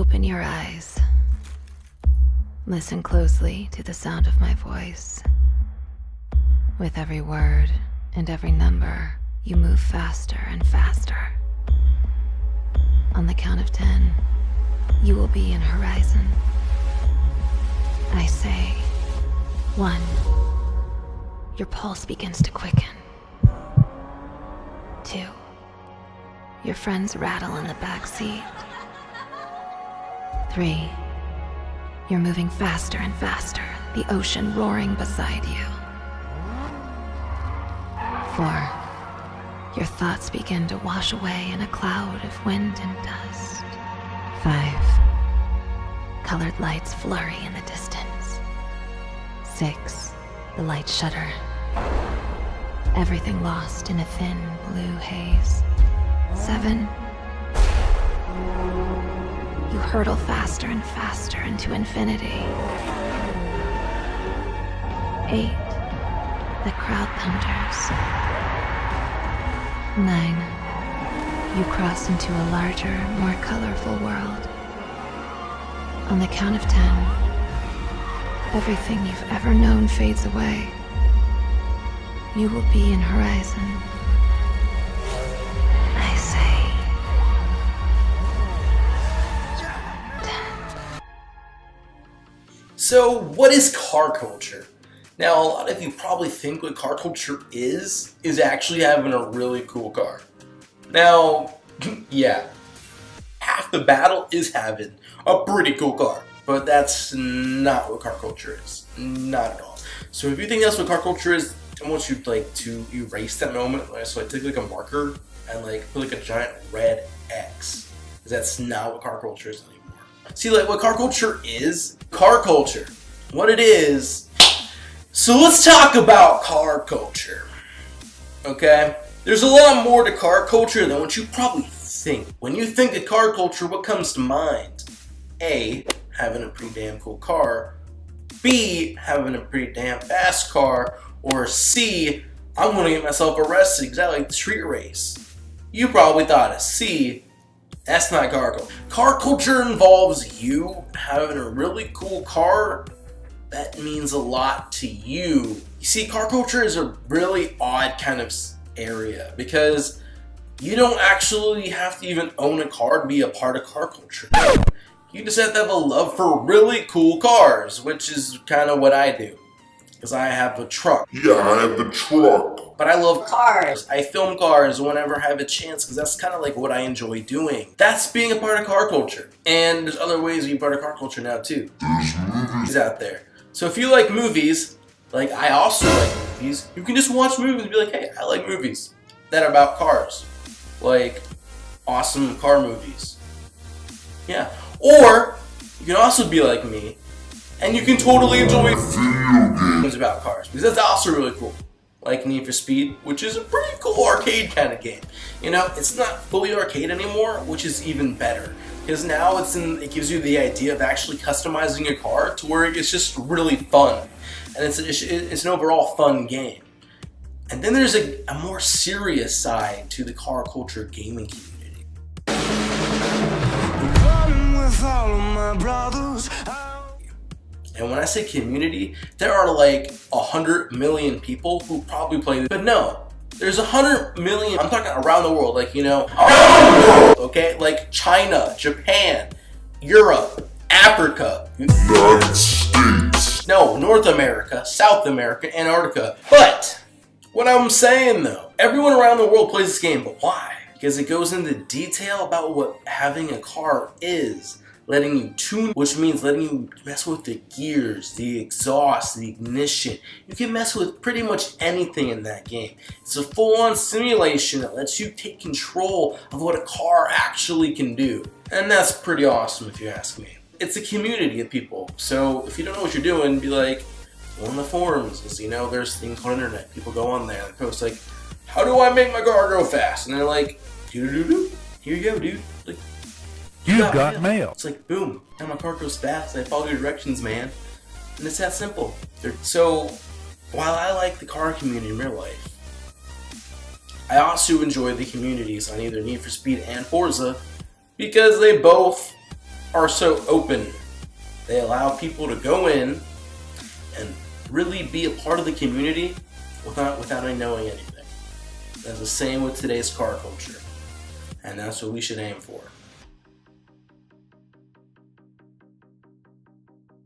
Open your eyes. Listen closely to the sound of my voice. With every word and every number, you move faster and faster. On the count of 10, you will be in Horizon. I say, 1. Your pulse begins to quicken. 2. Your friends rattle in the back seat. 3. You're moving faster and faster, the ocean roaring beside you. 4. Your thoughts begin to wash away in a cloud of wind and dust. 5. Colored lights flurry in the distance. 6. The lights shudder. Everything lost in a thin blue haze. 7. You hurtle faster and faster into infinity. 8. The crowd thunders. 9. You cross into a larger, more colorful world. On the count of 10, everything you've ever known fades away. You will be in Horizon. I say, 10. So, what is car culture? Now, a lot of you probably think what car culture is actually having a really cool car. Now, yeah, half the battle is having a pretty cool car, but that's not what car culture is. Not at all. So if you think that's what car culture is, I want you to erase that moment. So I take like a marker and put like a giant red X, because that's not what car culture is anymore. See, what car culture is? Car culture, what it is. So let's talk about car culture, okay? There's a lot more to car culture than what you probably think. When you think of car culture, what comes to mind? A, having a pretty damn cool car. B, having a pretty damn fast car. Or C, I'm gonna get myself arrested because I like the street race. You probably thought of C. That's not car culture. Car culture involves you having a really cool car that means a lot to you. You see, car culture is a really odd kind of area because you don't actually have to even own a car to be a part of car culture. You just have to have a love for really cool cars, which is kind of what I do. Because I have a truck. Yeah, I have the truck. But I love cars. I film cars whenever I have a chance because that's kind of like what I enjoy doing. That's being a part of car culture. And there's other ways to be part of car culture now too. There's movies out there. So if you like movies, I also like movies, you can just watch movies and be like, hey, I like movies that are about cars. Like awesome car movies. Yeah. Or you can also be like me and you can totally enjoy games about cars because that's also really cool. Like Need for Speed, which is a pretty cool arcade kind of game. You know, it's not fully arcade anymore, which is even better. Because now it gives you the idea of actually customizing a car to where it's just really fun. And it's an overall fun game. And then there's a more serious side to the car culture gaming community. And when I say community, there are 100 million people who probably play this. But no, there's 100 million, I'm talking around the world, around the world, okay? Like China, Japan, Europe, Africa, United States. No, North America, South America, Antarctica. But what I'm saying though, everyone around the world plays this game, but why? Because it goes into detail about what having a car is. Letting you tune, which means letting you mess with the gears, the exhaust, the ignition. You can mess with pretty much anything in that game. It's a full-on simulation that lets you take control of what a car actually can do. And that's pretty awesome if you ask me. It's a community of people. So if you don't know what you're doing, be like, go on the forums. Because there's a thing called internet. People go on there and post how do I make my car go fast? And they're like, doo-doo-doo-doo. Here you go, dude. You got mail. It's boom. Now my car goes fast. I follow your directions, man. And it's that simple. So, while I like the car community in real life, I also enjoy the communities on either Need for Speed and Forza because they both are so open. They allow people to go in and really be a part of the community without knowing anything. That's the same with today's car culture. And that's what we should aim for.